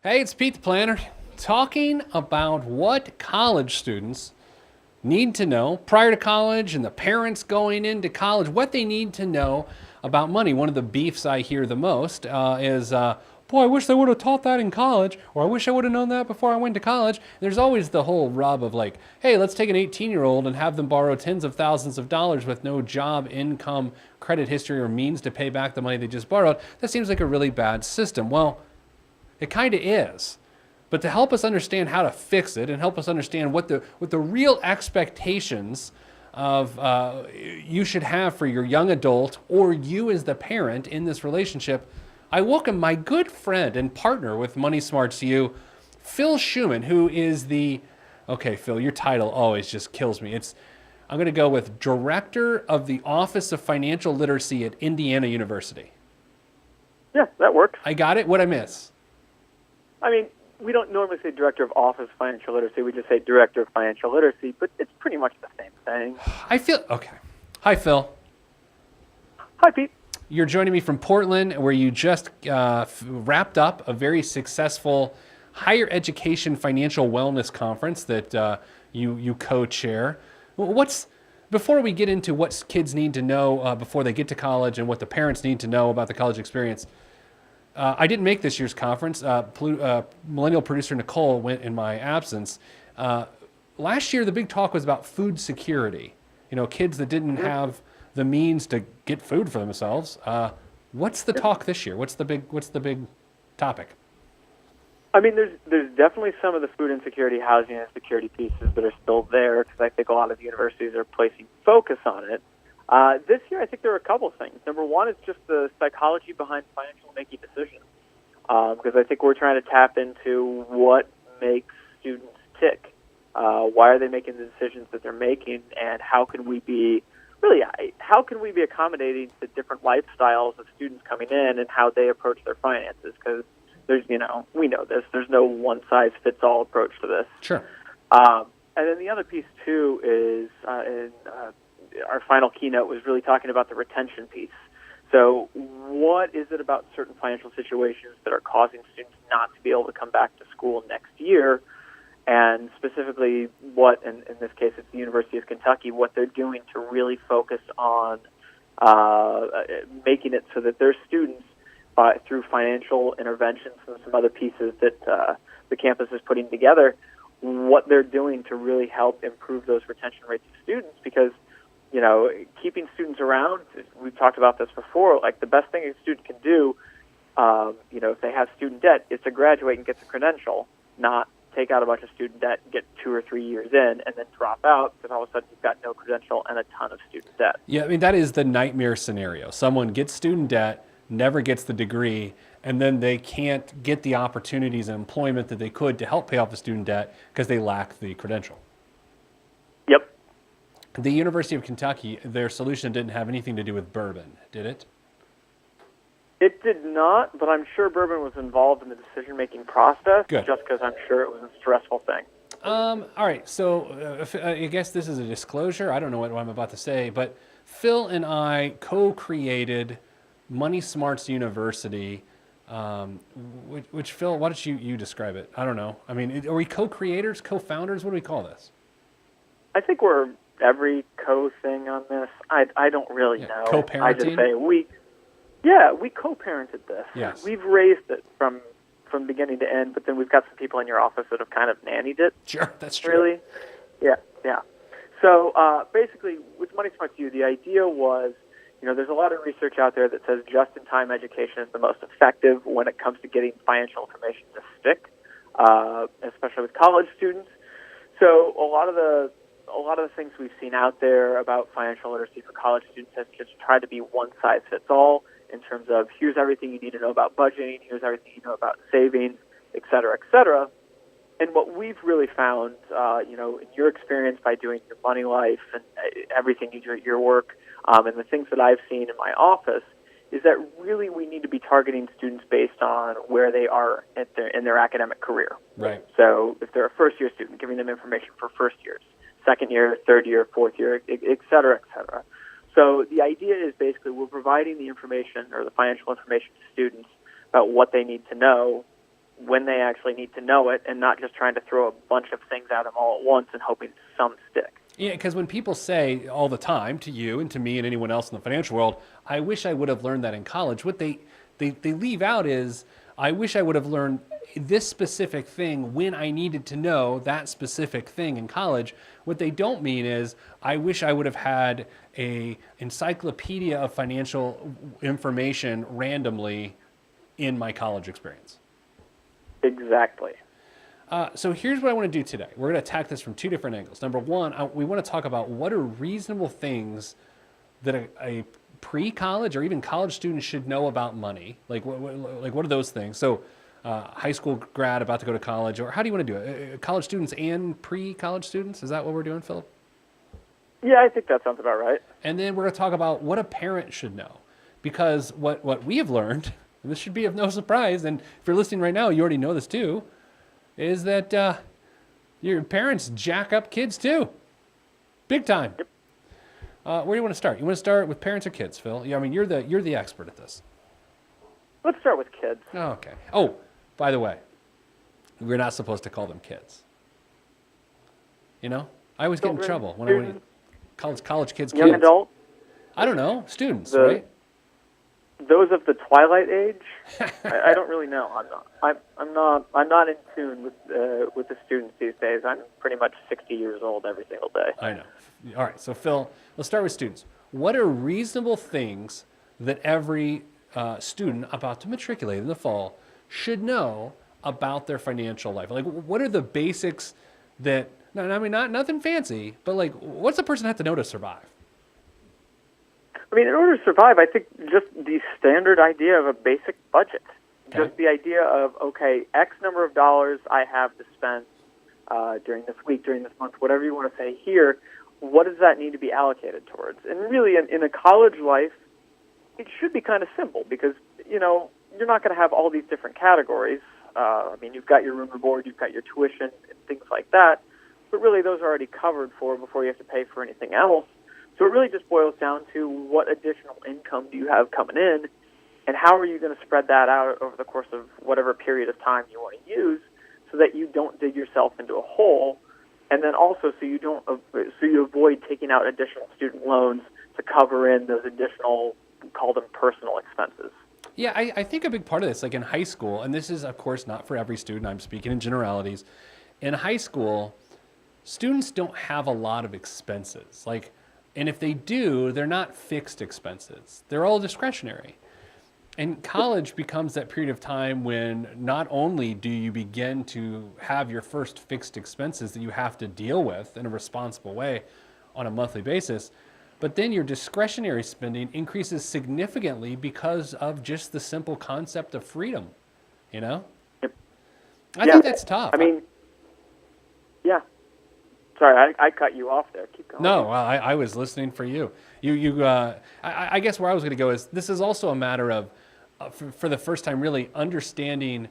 Hey, it's Pete the Planner, talking about what college students need to know prior to college and the parents going into college, what they need to know about money. One of the beefs I hear the most is, boy, I wish they would have taught that in college, or I wish I would have known that before I went to college. There's always the whole rub of like, hey, let's take an 18-year-old and have them borrow tens of thousands of dollars with no job, income, credit history, or means to pay back the money they just borrowed. That seems like a really bad system. Well, it kind of is. But to help us understand how to fix it and help us understand what the real expectations of you should have for your young adult or you as the parent in this relationship, I welcome my good friend and partner with Money Smarts You, Phil Schumann, who is the, okay, Phil, your title always just kills me. I'm going to go with Director of the Office of Financial Literacy at Indiana University. Yeah, that works. I got it? What'd I miss? I mean, we don't normally say Director of Office of Financial Literacy. We just say Director of Financial Literacy, but it's pretty much the same thing. I feel, okay. Hi, Phil. Hi, Pete. You're joining me from Portland, where you just wrapped up a very successful higher education financial wellness conference that you co-chair. Before we get into what kids need to know before they get to college and what the parents need to know about the college experience, I didn't make this year's conference. Millennial producer Nicole went in my absence. Last year, the big talk was about food security. You know, kids that didn't have the means to get food for themselves. What's the talk this year? What's the big topic? I mean, there's definitely some of the food insecurity, housing insecurity pieces that are still there because I think a lot of universities are placing focus on it. This year, I think there are a couple of things. Number one is just the psychology behind financial making decisions, because I think we're trying to tap into what makes students tick. Why are they making the decisions that they're making, and how can we be accommodating to different lifestyles of students coming in and how they approach their finances? Because we know this. There's no one size fits all approach to this. Sure. And then the other piece too is our final keynote was really talking about the retention piece. So what is it about certain financial situations that are causing students not to be able to come back to school next year? And specifically what, in this case it's the University of Kentucky, what they're doing to really focus on making it so that their students, through financial interventions and some other pieces that the campus is putting together, what they're doing to really help improve those retention rates of students. Because keeping students around, we've talked about this before, like the best thing a student can do, if they have student debt, is to graduate and get the credential, not take out a bunch of student debt, get 2 or 3 years in, and then drop out because all of a sudden you've got no credential and a ton of student debt. Yeah, I mean, that is the nightmare scenario. Someone gets student debt, never gets the degree, and then they can't get the opportunities and employment that they could to help pay off the student debt because they lack the credential. Yep. The University of Kentucky, their solution didn't have anything to do with bourbon, did it? It did not, but I'm sure bourbon was involved in the decision-making process. Good. Just because I'm sure it was a stressful thing. All right, so I guess this is a disclosure. I don't know what I'm about to say, but Phil and I co-created Money Smarts University, which Phil, why don't you describe it? I don't know. I mean, are we co-creators, co-founders? What do we call this? I think we're every co-thing on this. I don't really know. Co-parenting? I just say we co-parented this. Yes. We've raised it from beginning to end, but then we've got some people in your office that have kind of nannied it. Sure, that's true. Really? Yeah. So basically, with Money Smarts U, the idea was, there's a lot of research out there that says just-in-time education is the most effective when it comes to getting financial information to stick, especially with college students. So a lot of the things we've seen out there about financial literacy for college students has just tried to be one size fits all in terms of here's everything you need to know about budgeting, here's everything you know about savings, et cetera, et cetera. And what we've really found, in your experience by doing your money life and everything you do at your work, and the things that I've seen in my office, is that really we need to be targeting students based on where they are in their academic career. Right. So if they're a first-year student, giving them information for first years, second year, third year, fourth year, et cetera, et cetera. So the idea is basically we're providing the information or the financial information to students about what they need to know when they actually need to know it, and not just trying to throw a bunch of things at them all at once and hoping some stick. Yeah, because when people say all the time to you and to me and anyone else in the financial world, I wish I would have learned that in college, what they leave out is, I wish I would have learned this specific thing when I needed to know that specific thing in college. What they don't mean is, I wish I would have had a encyclopedia of financial information randomly in my college experience. Exactly. So here's what I want to do today. We're going to attack this from two different angles. Number one, we want to talk about what are reasonable things that a pre-college or even college student should know about money. Like what are those things? So high school grad about to go to college, or how do you want to do it? College students and pre-college students? Is that what we're doing, Philip? Yeah, I think that sounds about right. And then we're going to talk about what a parent should know. Because what we have learned, and this should be of no surprise, and if you're listening right now, you already know this too, is that your parents jack up kids too. Big time. Yep. Where do you want to start? You want to start with parents or kids, Phil? Yeah, I mean, you're the expert at this. Let's start with kids. Oh, okay. Oh, by the way, we're not supposed to call them kids. You know? I always get in trouble when I college kids. Young adult? I don't know. Students, The- right? Those of the twilight age? I don't really know. I'm not in tune with the students these days. I'm pretty much 60 years old every single day. I know. All right, so Phil, let's start with students. What are reasonable things that every student about to matriculate in the fall should know about their financial life? Like, what are the basics that, no, I mean, nothing fancy, but like, what's a person have to know to survive? I mean, in order to survive, I think just the standard idea of a basic budget. Okay. Just the idea of, okay, X number of dollars I have to spend during this week, during this month, whatever you want to say here, what does that need to be allocated towards? And really, in a college life, it should be kind of simple because, you know, you're not going to have all these different categories. I mean, you've got your room and board, you've got your tuition, and things like that, but really those are already covered for before you have to pay for anything else. So it really just boils down to what additional income do you have coming in, and how are you going to spread that out over the course of whatever period of time you want to use, so that you don't dig yourself into a hole, and then also so you avoid taking out additional student loans to cover in those additional, call them personal expenses. Yeah, I think a big part of this, like in high school, and this is, of course, not for every student, I'm speaking in generalities. In high school, students don't have a lot of expenses. And if they do, they're not fixed expenses. They're all discretionary. And college becomes that period of time when not only do you begin to have your first fixed expenses that you have to deal with in a responsible way on a monthly basis, but then your discretionary spending increases significantly because of just the simple concept of freedom, you know? Yep. I think that's tough. I mean, yeah. Sorry, I cut you off there. Keep going. No, I was listening for you. I guess where I was going to go is this is also a matter of, for the first time, really understanding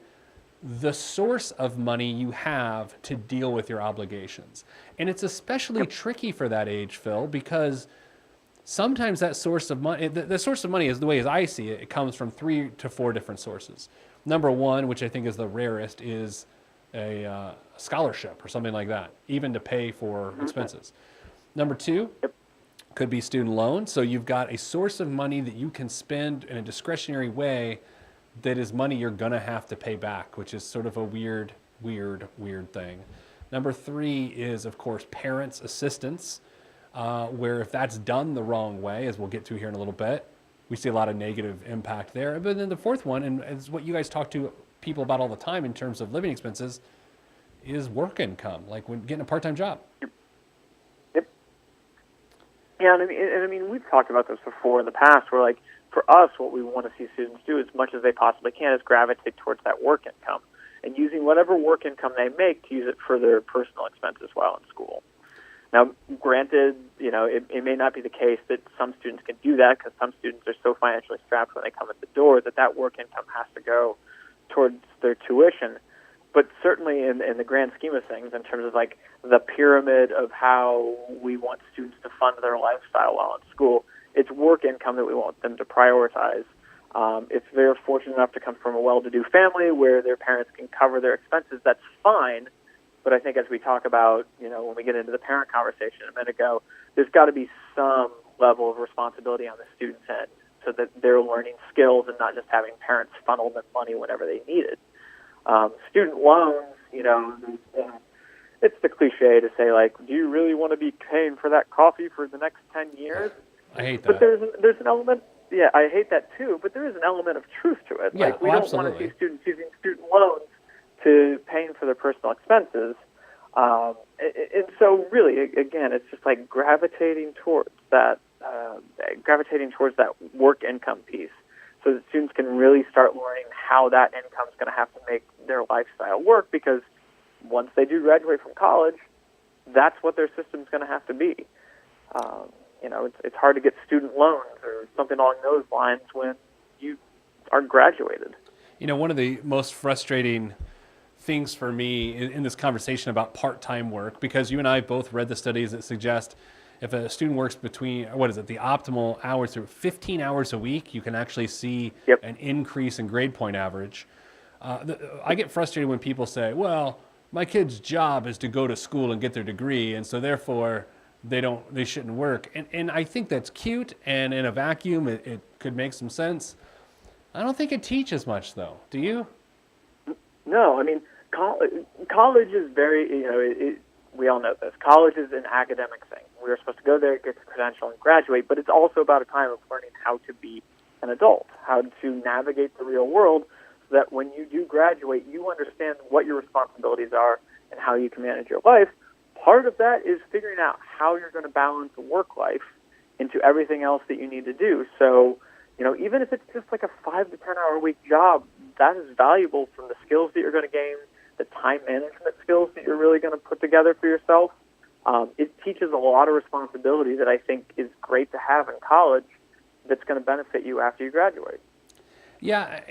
the source of money you have to deal with your obligations. And it's especially tricky for that age, Phil, because sometimes that source of money, the source of money is the way as I see it, it comes from 3 to 4 different sources. Number one, which I think is the rarest, is a scholarship or something like that, even to pay for expenses. Number two, could be student loans. So you've got a source of money that you can spend in a discretionary way that is money you're going to have to pay back, which is sort of a weird thing. Number 3 is, of course, parents' assistance, where if that's done the wrong way, as we'll get to here in a little bit, we see a lot of negative impact there. But then the fourth one, and it's what you guys talk to people about all the time in terms of living expenses, is work income, like when getting a part-time job. Yep. Yeah, and I mean, we've talked about this before in the past, where, like, for us, what we want to see students do as much as they possibly can is gravitate towards that work income and using whatever work income they make to use it for their personal expenses while in school. Now, granted, you know, it may not be the case that some students can do that because some students are so financially strapped when they come in the door that work income has to go towards their tuition. But certainly in the grand scheme of things, in terms of like the pyramid of how we want students to fund their lifestyle while in school, it's work income that we want them to prioritize If they're fortunate enough to come from a well-to-do family where their parents can cover their expenses, that's fine. But I think as we talk about, when we get into the parent conversation a minute ago, there's got to be some level of responsibility on the student's end so that they're learning skills and not just having parents funnel them money whenever they need it. Student loans, it's the cliche to say, like, do you really want to be paying for that coffee for the next 10 years? I hate that. But there's an element, yeah, I hate that too, but there is an element of truth to it. Yeah, like, we don't want absolutely. to see students using student loans to paying for their personal expenses. And so really, again, it's just like gravitating towards that work income piece so that students can really start learning how that income is going to have to make their lifestyle work, because once they do graduate from college, that's what their system's going to have to be. It's hard to get student loans or something along those lines when you are graduated. One of the most frustrating things for me in this conversation about part-time work, because you and I both read the studies that suggest if a student works between, the optimal hours through 15 hours a week, you can actually see an increase in grade point average. I get frustrated when people say, well, my kid's job is to go to school and get their degree, and so therefore they shouldn't work. And I think that's cute, and in a vacuum, it could make some sense. I don't think it teaches much, though. Do you? No, I mean, college is very, we all know this. College is an academic thing. We're supposed to go there, get the credential, and graduate, but it's also about a time of learning how to be an adult, how to navigate the real world, so that when you do graduate, you understand what your responsibilities are and how you can manage your life. Part of that is figuring out how you're going to balance work life into everything else that you need to do. So, even if it's just like a 5 to 10 hour a week job, that is valuable from the skills that you're going to gain, the time management skills that you're really going to put together for yourself. It teaches a lot of responsibility that I think is great to have in college that's going to benefit you after you graduate. Yeah,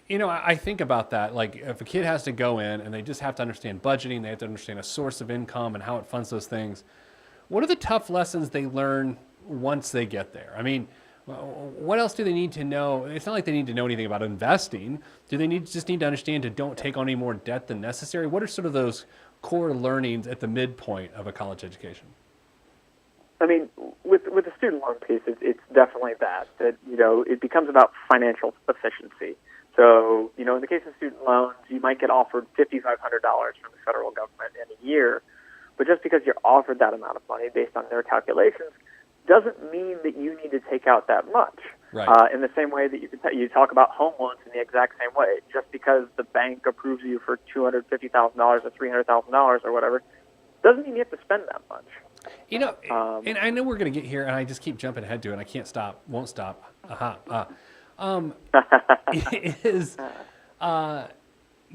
I think about that. Like, if a kid has to go in and they just have to understand budgeting, they have to understand a source of income and how it funds those things. What are the tough lessons they learn once they get there? I mean, what else do they need to know? It's not like they need to know anything about investing. Do they just need to understand to don't take on any more debt than necessary? What are sort of those core learnings at the midpoint of a college education? I mean, with the student loan piece, it's definitely that it becomes about financial efficiency. So, in the case of student loans, you might get offered $5,500 from the federal government in a year, but just because you're offered that amount of money based on their calculations doesn't mean that you need to take out that much. Right. In the same way that you talk about home loans in the exact same way. Just because the bank approves you for $250,000 or $300,000 or whatever, doesn't mean you have to spend that much. And I know we're going to get here, and I just keep jumping ahead to it, and I can't stop, won't stop.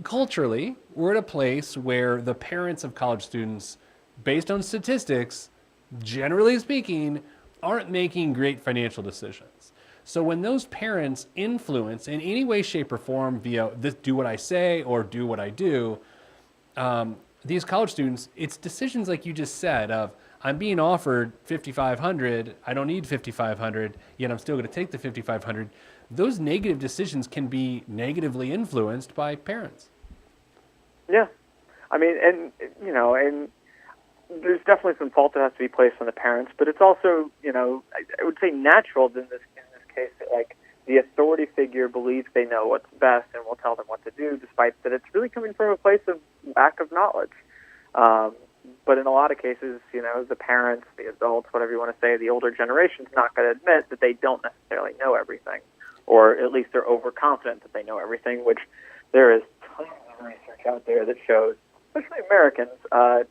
Culturally, we're at a place where the parents of college students, based on statistics, generally speaking, aren't making great financial decisions. So when those parents influence in any way, shape, or form via this, do what I say or do what I do, these college students, it's decisions like you just said of, I'm being offered $5,500, I don't need $5,500, yet I'm still going to take the $5,500. Those negative decisions can be negatively influenced by parents. Yeah. I mean, and there's definitely some fault that has to be placed on the parents, but it's also, I would say natural in this case that, like, the authority figure believes they know what's best and will tell them what to do, despite that it's really coming from a place of lack of knowledge. But in a lot of cases, the parents, the adults, whatever you want to say, the older generation's not going to admit that they don't necessarily know everything, or at least they're overconfident that they know everything, which there is tons of research out there that shows, especially Americans,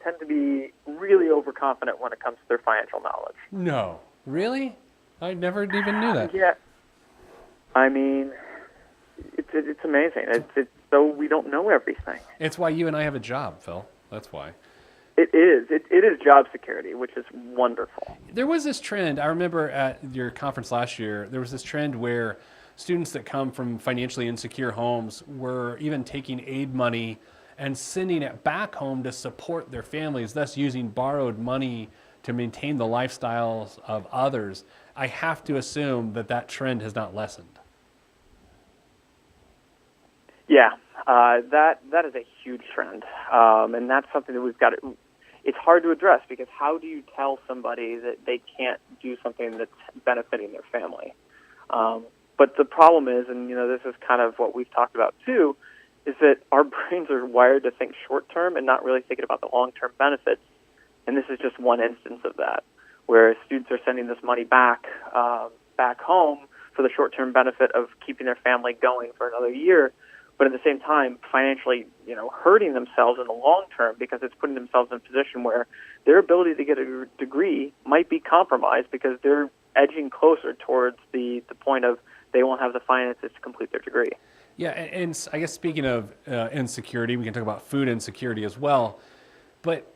tend to be really overconfident when it comes to their financial knowledge. No. Really? I never even knew that. Yeah. I mean, it's amazing. It's so we don't know everything. It's why you and I have a job, Phil. That's why. It is. It is job security, which is wonderful. There was this trend, I remember at your conference last year, there was this trend where students that come from financially insecure homes were even taking aid money and sending it back home to support their families, thus using borrowed money to maintain the lifestyles of others. I have to assume that trend has not lessened. Yeah, that is a huge trend, and that's something that we've got to. It's hard to address because how do you tell somebody that they can't do something that's benefiting their family? But the problem is, and this is kind of what we've talked about too, is that our brains are wired to think short term and not really thinking about the long term benefits. And this is just one instance of that, where students are sending this money back home for the short term benefit of keeping their family going for another year, but at the same time financially, hurting themselves in the long term because it's putting themselves in a position where their ability to get a degree might be compromised because they're edging closer towards the point of they won't have the finances to complete their degree. Yeah, and I guess speaking of insecurity, we can talk about food insecurity as well. But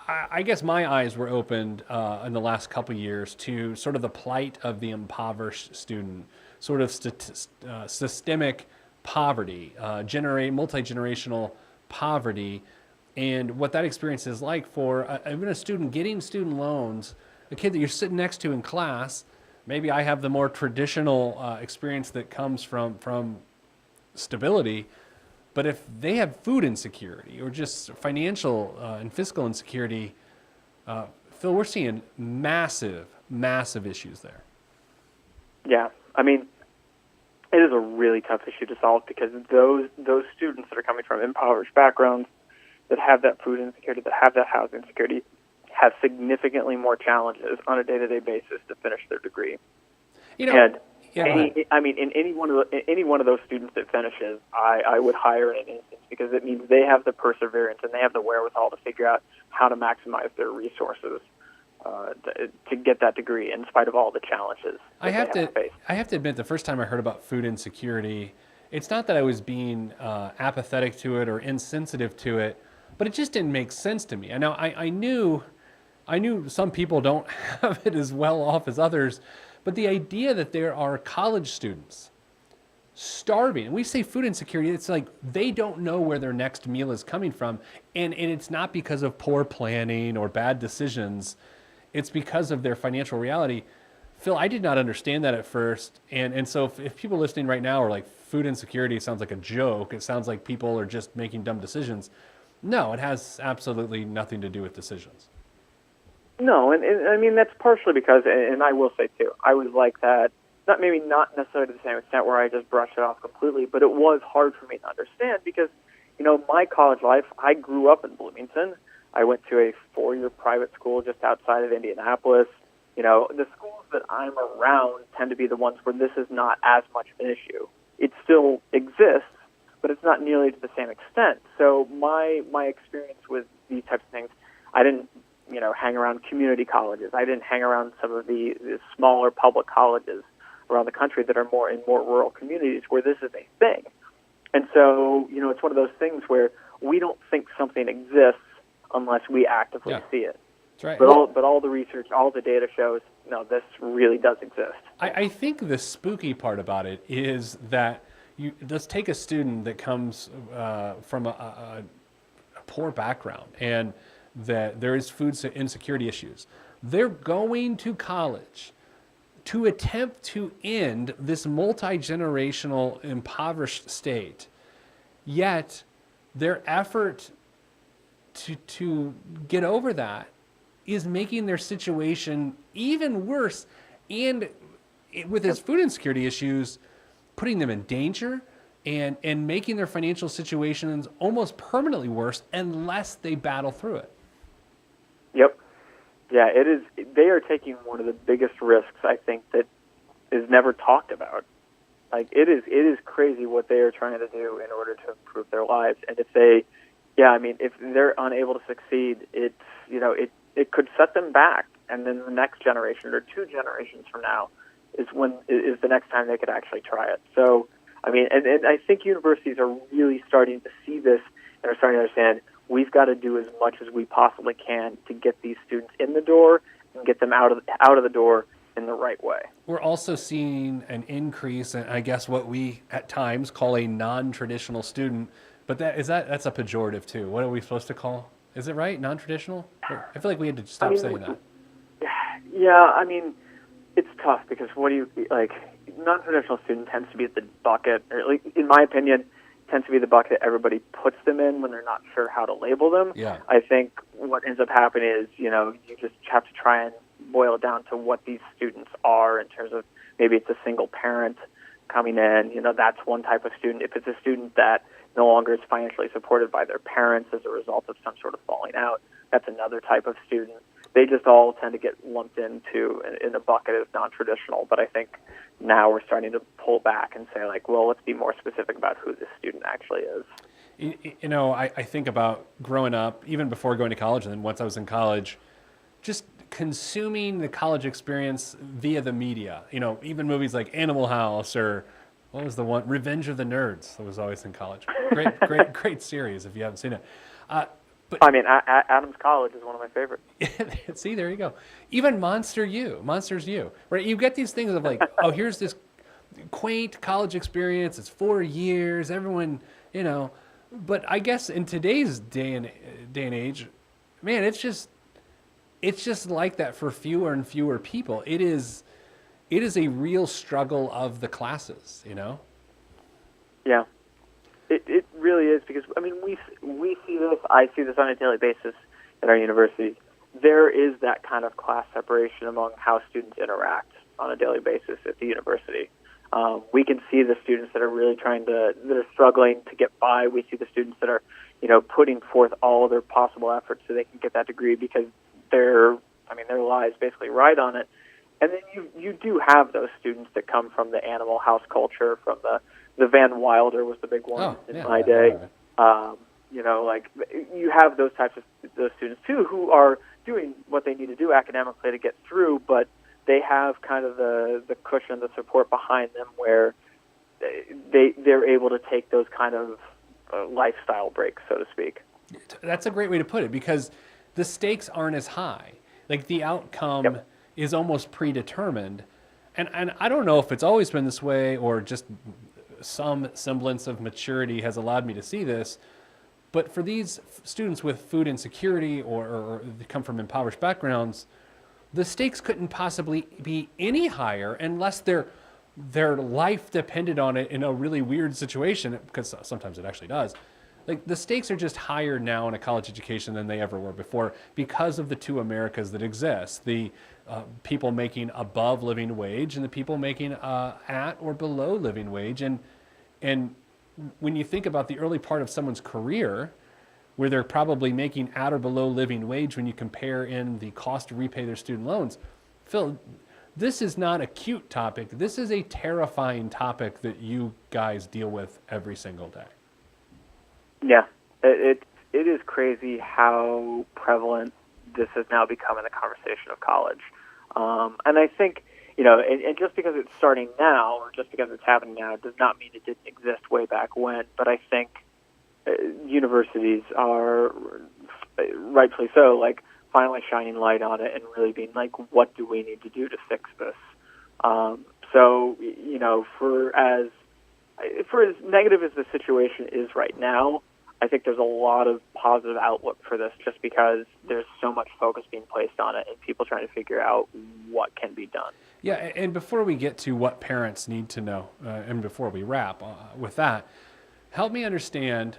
I guess my eyes were opened in the last couple years to sort of the plight of the impoverished student, sort of systemic poverty, multi-generational poverty, and what that experience is like for even a student getting student loans, a kid that you're sitting next to in class. Maybe I have the more traditional experience that comes from stability, but if they have food insecurity or just financial and fiscal insecurity, Phil, we're seeing massive issues there. Yeah, I mean, it is a really tough issue to solve because those students that are coming from impoverished backgrounds that have that food insecurity, that have that housing insecurity, have significantly more challenges on a day-to-day basis to finish their degree. And in any one of those students that finishes, I would hire in an instance because it means they have the perseverance and they have the wherewithal to figure out how to maximize their resources to get that degree in spite of all the challenges I have to admit, the first time I heard about food insecurity, it's not that I was being apathetic to it or insensitive to it, but it just didn't make sense to me. And now I knew some people don't have it as well off as others, but the idea that there are college students starving, and we say food insecurity, it's like they don't know where their next meal is coming from, and it's not because of poor planning or bad decisions, it's because of their financial reality. Phil, I did not understand that at first, and so if people listening right now are like, food insecurity sounds like a joke, it sounds like people are just making dumb decisions. No, it has absolutely nothing to do with decisions. No, and I mean, that's partially because, and I will say too, I was like that, not necessarily to the same extent where I just brushed it off completely, but it was hard for me to understand because, my college life, I grew up in Bloomington. I went to a 4-year private school just outside of Indianapolis. The schools that I'm around tend to be the ones where this is not as much of an issue. It still exists, but it's not nearly to the same extent. So my experience with these types of things, I didn't hang around community colleges. I didn't hang around some of the smaller public colleges around the country that are more in more rural communities where this is a thing. And so, it's one of those things where we don't think something exists unless we actively see it. That's right. But all the research, all the data shows, no, this really does exist. I think the spooky part about it is that let's take a student that comes from a poor background and that there is food insecurity issues. They're going to college to attempt to end this multi-generational impoverished state. Yet their effort to get over that is making their situation even worse, and with his food insecurity issues, putting them in danger and making their financial situations almost permanently worse unless they battle through it. Yep. Yeah, it is. They are taking one of the biggest risks, I think, that is never talked about. Like, it is crazy what they are trying to do in order to improve their lives. And if they're unable to succeed, it could set them back. And then the next generation or 2 generations from now is the next time they could actually try it. So, and I think universities are really starting to see this and are starting to understand we've got to do as much as we possibly can to get these students in the door and get them out of the door in the right way. We're also seeing an increase in, I guess, what we at times call a non-traditional student, but that's a pejorative too. What are we supposed to call? Is it right? Non-traditional? I feel like we had to stop saying that. Yeah, it's tough because non-traditional student tends to be at the bucket, or in my opinion, tends to be the bucket everybody puts them in when they're not sure how to label them. Yeah. I think what ends up happening is, you just have to try and boil it down to what these students are in terms of maybe it's a single parent coming in, that's one type of student. If it's a student that no longer is financially supported by their parents as a result of some sort of falling out, that's another type of student. They just all tend to get lumped into in a bucket of non-traditional. But I think now we're starting to pull back and say, like, well, let's be more specific about who this student actually is. I think about growing up, even before going to college, and then once I was in college, just consuming the college experience via the media. Even movies like Animal House or what was the one, Revenge of the Nerds, that was always in college. Great series if you haven't seen it. I mean, Adams College is one of my favorites. See, there you go. Even Monsters U, right? You get these things of like, oh, here's this quaint college experience. It's 4 years. Everyone, But I guess in today's day and age, man, it's just like that for fewer and fewer people. It is a real struggle of the classes, Yeah. It really is, because we see this. I see this on a daily basis at our university. There is that kind of class separation among how students interact on a daily basis at the university. We can see the students that are really that are struggling to get by. We see the students that are, putting forth all of their possible efforts so they can get that degree because their lives basically ride on it. And then you do have those students that come from the Animal House culture, from the Van Wilder was the big one in my day. You have those students too who are doing what they need to do academically to get through, but they have kind of the cushion, the support behind them where they're able to take those kind of lifestyle breaks, so to speak. That's a great way to put it, because the stakes aren't as high. Like the outcome is almost predetermined. And I don't know if it's always been this way or just some semblance of maturity has allowed me to see this. But for these students with food insecurity or they come from impoverished backgrounds, the stakes couldn't possibly be any higher unless their life depended on it in a really weird situation, because sometimes it actually does. Like the stakes are just higher now in a college education than they ever were before because of the two Americas that exist. The people making above living wage and the people making at or below living wage. And when you think about the early part of someone's career, where they're probably making at or below living wage when you compare in the cost to repay their student loans, Phil, this is not a cute topic. This is a terrifying topic that you guys deal with every single day. Yeah, it is crazy how prevalent this has now become in the conversation of college. And I think, and just because it's starting now or just because it's happening now does not mean it didn't exist way back when. But I think universities are, rightfully so, like finally shining light on it and really being like, what do we need to do to fix this? For as negative as the situation is right now, I think there's a lot of positive outlook for this just because there's so much focus being placed on it and people trying to figure out what can be done. Yeah, and before we get to what parents need to know, and before we wrap with that, help me understand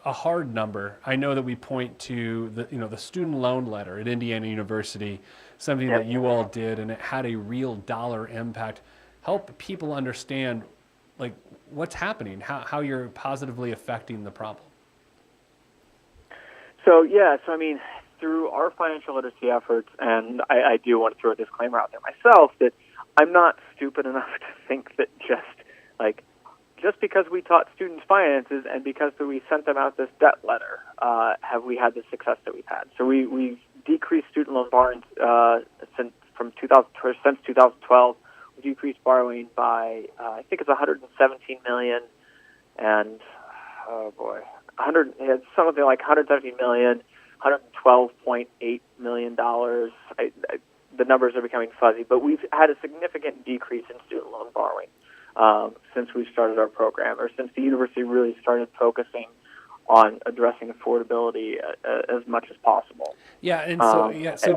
a hard number. I know that we point to the student loan letter at Indiana University, something that you all did, and it had a real dollar impact. Help people understand like what's happening, how you're positively affecting the problem. So through our financial literacy efforts, and I do want to throw a disclaimer out there myself that I'm not stupid enough to think that just because we taught students finances and because we sent them out this debt letter, have we had the success that we've had. So we've decreased student loan borrowing since 2012. We decreased borrowing by I think it's 117 million, and it's something like 117 million, 112.8 million dollars. The numbers are becoming fuzzy, but we've had a significant decrease in student loan borrowing since we started our program, or since the university really started focusing on addressing affordability as much as possible. Yeah, and so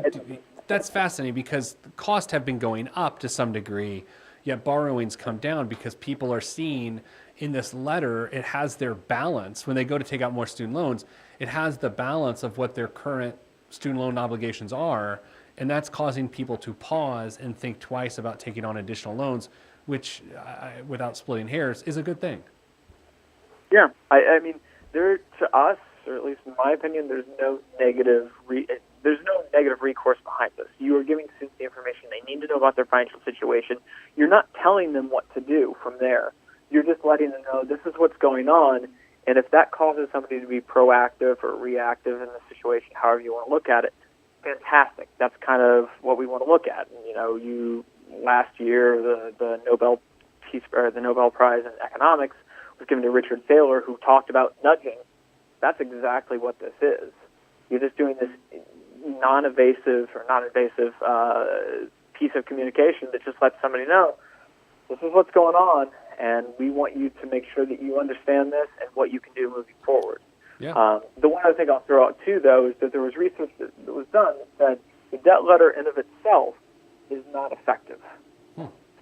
that's fascinating because the costs have been going up to some degree, yet borrowings come down because people are seeing in this letter, it has their balance. When they go to take out more student loans, it has the balance of what their current student loan obligations are. And that's causing people to pause and think twice about taking on additional loans, which, without splitting hairs, is a good thing. Yeah, I mean, there to us, or at least in my opinion, there's no negative recourse behind this. You are giving students the information they need to know about their financial situation. You're not telling them what to do from there. You're just letting them know this is what's going on, and if that causes somebody to be proactive or reactive in the situation, however you want to look at it, fantastic. That's kind of what we want to look at. And, last year the Nobel Prize in economics was given to Richard Thaler, who talked about nudging. That's exactly what this is. You're just doing this non-invasive piece of communication that just lets somebody know this is what's going on, and we want you to make sure that you understand this and what you can do moving forward. Yeah. The one other thing I'll throw out, too, though, is that there was research that was done that said the debt letter in of itself is not effective.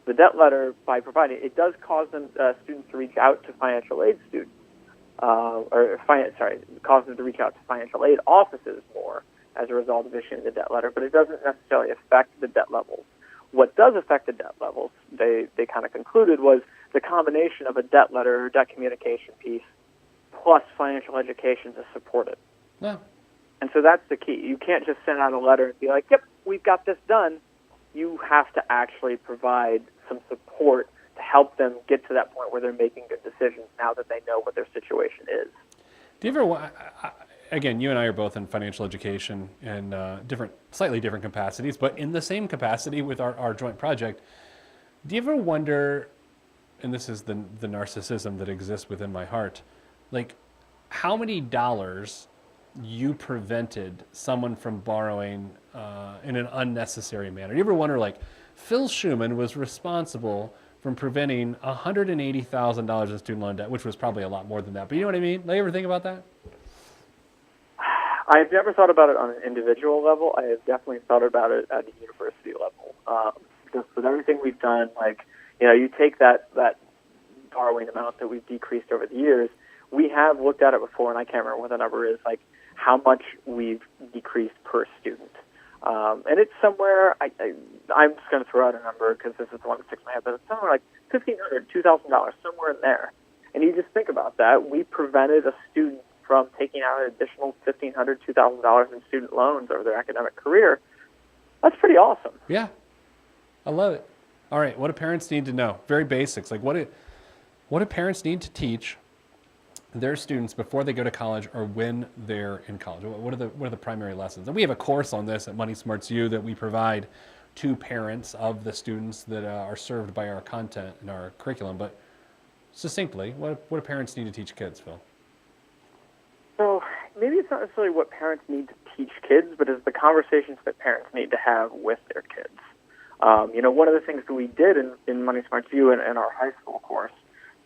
The debt letter, by providing it, does cause students to reach out to financial aid students, cause them to reach out to financial aid offices more as a result of issuing the debt letter, but it doesn't necessarily affect the debt levels. What does affect the debt levels, they kind of concluded, was the combination of a debt letter or debt communication piece plus financial education to support it. Yeah. And so that's the key. You can't just send out a letter and be like, yep, we've got this done. You have to actually provide some support to help them get to that point where they're making good decisions now that they know what their situation is. Do you ever, again, you and I are both in financial education in slightly different capacities, but in the same capacity with our joint project. Do you ever wonder, and this is the narcissism that exists within my heart, like how many dollars you prevented someone from borrowing in an unnecessary manner? Do you ever wonder, like, Phil Schumann was responsible from preventing $180,000 in student loan debt, which was probably a lot more than that. But you know what I mean? Do you ever think about that? I've never thought about it on an individual level. I have definitely thought about it at a university level. Just with everything we've done, you take that borrowing amount that we've decreased over the years. We have looked at it before, and I can't remember what the number is, like how much we've decreased per student. And it's somewhere, I'm just going to throw out a number because this is the one that sticks in my head, but it's somewhere like $1,500, $2,000, somewhere in there. And you just think about that. We prevented a student from taking out an additional $1,500, $2,000 in student loans over their academic career. That's pretty awesome. Yeah, I love it. All right, what do parents need to know? Very basics. Like what do parents need to teach their students before they go to college or when they're in college? What are the primary lessons? And we have a course on this at Money Smarts U that we provide to parents of the students that are served by our content and our curriculum. But succinctly, what do parents need to teach kids, Phil? So maybe it's not necessarily what parents need to teach kids, but it's the conversations that parents need to have with their kids. One of the things that we did in Money Smarts U and our high school course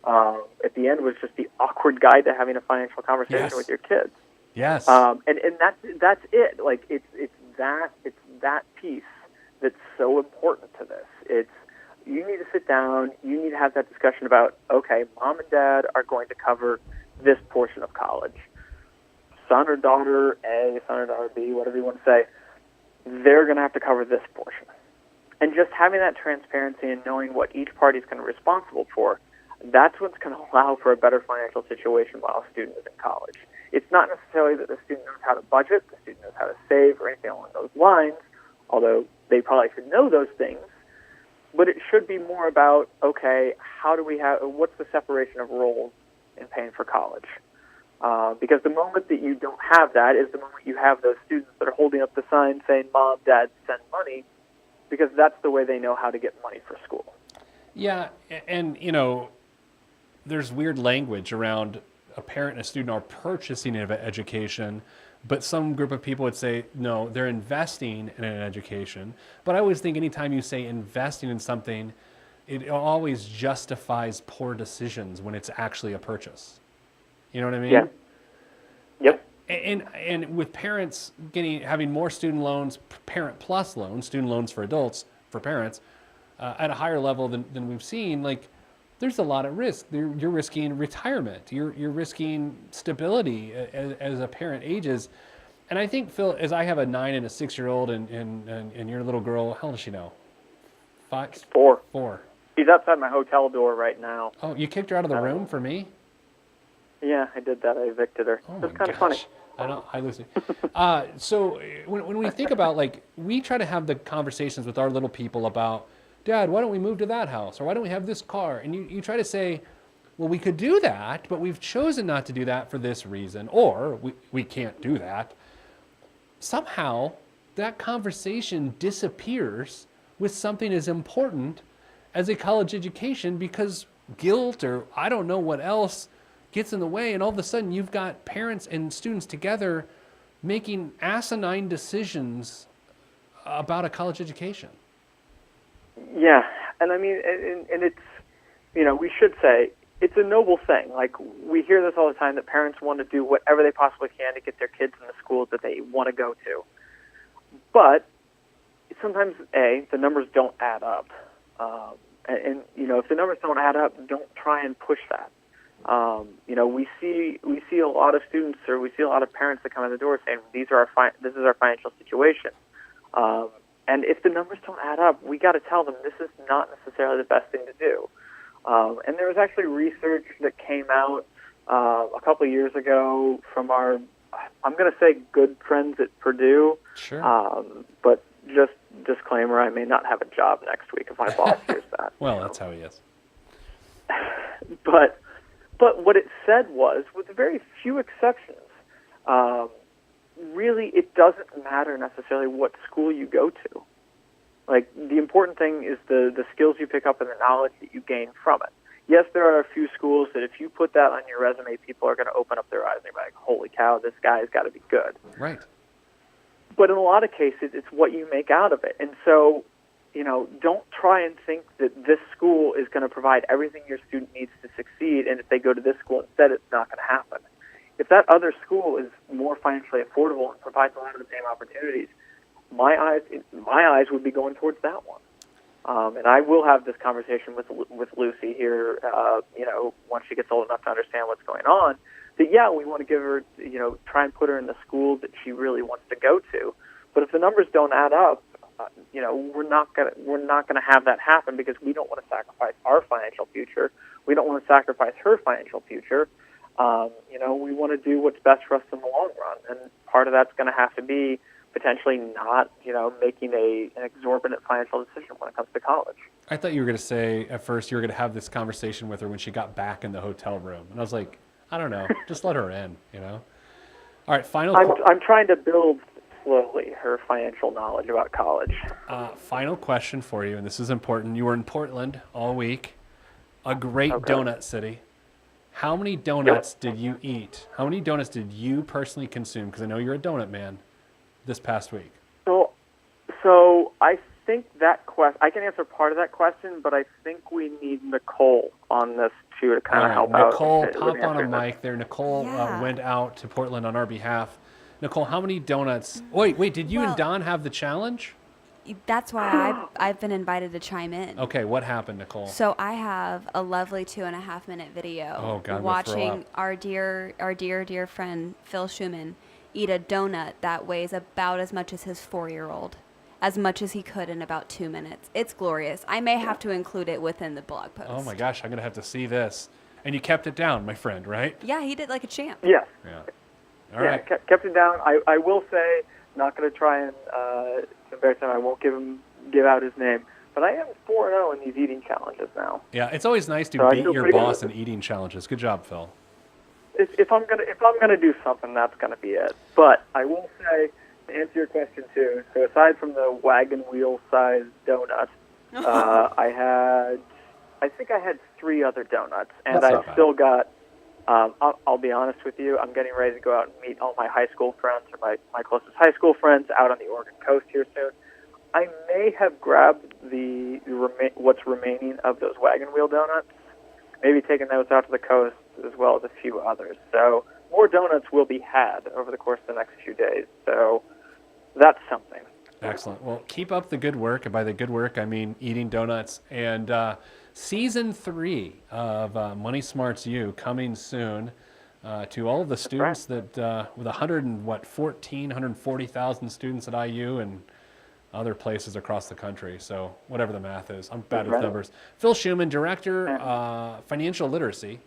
at the end was just the awkward guide to having a financial conversation with your kids. Yes. And that's it. Like it's that piece that's so important to this. You need to sit down. You need to have that discussion about, okay, mom and dad are going to cover this portion of college. Son or daughter A, son or daughter B, whatever you want to say, they're going to have to cover this portion. And just having that transparency and knowing what each party is going to be responsible for, that's what's going to allow for a better financial situation while a student is in college. It's not necessarily that the student knows how to budget, the student knows how to save, or anything along those lines, although they probably should know those things. But it should be more about, okay, what's the separation of roles in paying for college? Because the moment that you don't have that is the moment you have those students that are holding up the sign saying, Mom, Dad, send money, because that's the way they know how to get money for school. Yeah, and, there's weird language around a parent and a student are purchasing an education, but some group of people would say, no, they're investing in an education. But I always think anytime you say investing in something, it always justifies poor decisions when it's actually a purchase. You know what I mean? Yeah. Yep. And with parents having more student loans, parent plus loans, student loans for adults, for parents, at a higher level than we've seen, like there's a lot at risk. You're risking retirement. You're risking stability as a parent ages. And I think, Phil, as I have a 9 and a 6-year-old, and your little girl, how old does she know? 5? 4. 4. She's outside my hotel door right now. Oh, you kicked her out of the room for me? Yeah, I did that. I evicted her. Oh It was my kind of funny. gosh. Hi, Lucy. So when we think about, like, we try to have the conversations with our little people about, Dad, why don't we move to that house? Or why don't we have this car? And you try to say, well, we could do that, but we've chosen not to do that for this reason. Or we can't do that. Somehow that conversation disappears with something as important as a college education because guilt or I don't know what else gets in the way, and all of a sudden you've got parents and students together making asinine decisions about a college education. Yeah, and I mean, and it's, we should say it's a noble thing. Like, we hear this all the time, that parents want to do whatever they possibly can to get their kids in the schools that they want to go to. But sometimes, the numbers don't add up. And if the numbers don't add up, don't try and push that. We see a lot of students, or we see a lot of parents that come in the door saying, this is our financial situation. And if the numbers don't add up, we got to tell them this is not necessarily the best thing to do. And there was actually research that came out a couple of years ago from our, I'm going to say, good friends at Purdue. Sure. But just disclaimer, I may not have a job next week if my boss hears that. Well, that's how he is. But what it said was, with very few exceptions, really it doesn't matter necessarily what school you go to. Like, the important thing is the skills you pick up and the knowledge that you gain from it. Yes, there are a few schools that if you put that on your resume, people are going to open up their eyes and they're like, holy cow, this guy's got to be good. Right. But in a lot of cases, it's what you make out of it. And so, don't try and think that this school is going to provide everything your student needs to succeed, and if they go to this school instead, it's not going to happen. If that other school is more financially affordable and provides a lot of the same opportunities, my eyes would be going towards that one. And I will have this conversation with Lucy here, once she gets old enough to understand what's going on, that, yeah, we want to give her, try and put her in the school that she really wants to go to. But if the numbers don't add up, we're not gonna have that happen, because we don't want to sacrifice our financial future. We don't want to sacrifice her financial future. We want to do what's best for us in the long run, and part of that's going to have to be potentially not, making an exorbitant financial decision when it comes to college. I thought you were going to say at first you were going to have this conversation with her when she got back in the hotel room, and I was like, I don't know, just let her in, All right, I'm trying to build slowly her financial knowledge about college. Final question for you, and this is important. You were in Portland all week, a great donut city. How many donuts did you eat? How many donuts did you personally consume? Because I know you're a donut man. This past week. So I think that question, I can answer part of that question, but I think we need Nicole on this too to kind of help out. Nicole, pop on a mic there. Nicole went out to Portland on our behalf. Nicole, how many donuts? Wait, did you and Don have the challenge? That's why I've been invited to chime in. Okay, what happened, Nicole? So I have a lovely 2.5-minute video watching our dear friend Phil Schumann eat a donut that weighs about as much as his 4-year-old, as much as he could in about 2 minutes. It's glorious. I may have to include it within the blog post. Oh my gosh, I'm going to have to see this. And you kept it down, my friend, right? Yeah, he did like a champ. Yes. Yeah. All right. Kept it down. I will say, not going to try and embarrass him. I won't give out his name. But I am 4-0 in these eating challenges now. Yeah, it's always nice to beat your boss in eating challenges. Good job, Phil. If I'm gonna do something, that's gonna be it. But I will say, to answer your question too, so aside from the wagon wheel sized donut, I think I had 3 other donuts, and I've still got. I'll be honest with you, I'm getting ready to go out and meet all my high school friends, or my closest high school friends, out on the Oregon coast here soon. I may have grabbed what's remaining of those wagon wheel donuts, maybe taking those out to the coast, as well as a few others. So more donuts will be had over the course of the next few days. So that's something. Excellent. Well, keep up the good work. And by the good work, I mean eating donuts. And Season 3 of Money Smarts U coming soon to all of the students that, with 140,000 students at IU and other places across the country. So whatever the math is, I'm bad with numbers. Phil Schumann, Director, Financial Literacy,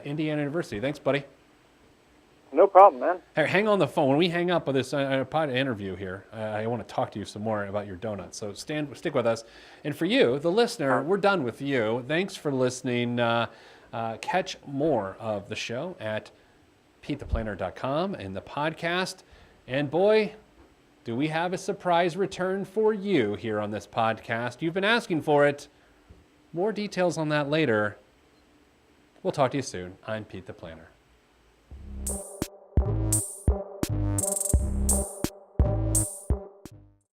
Indiana University. Thanks, buddy. No problem, man. Hey, hang on the phone. When we hang up with this interview here, I want to talk to you some more about your donuts. So stick with us. And for you, the listener, we're done with you. Thanks for listening. Catch more of the show at PeteThePlanner.com and the podcast. And boy, do we have a surprise return for you here on this podcast. You've been asking for it. More details on that later. We'll talk to you soon. I'm Pete the Planner.